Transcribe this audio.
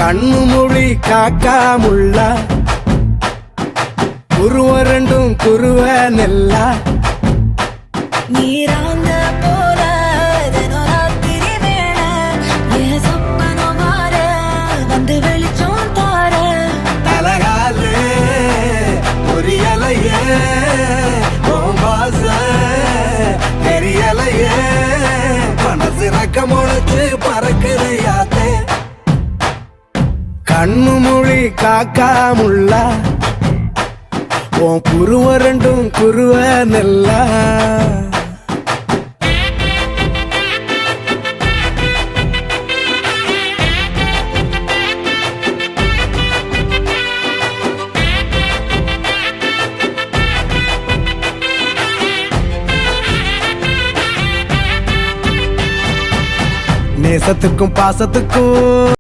கண்ணு மொழி காக்காமுள்ள குருவ ரெண்டும் குருவ நெல்லா நீராங்க போல தினராத்திரி வேண என் சொப்பனம் மாற வந்து வெளிச்சம் தார தலகாலே பொரியலையே ஓம்பாச தெரியலையே மனசு ரக்க முளைச்சு பறக்குதையாத்தே கண்ணு மொழி காக்காமுள்ள உன் குருவ ரெண்டும் குருவ நெல்லா நேசத்துக்கும் பாசத்துக்கும்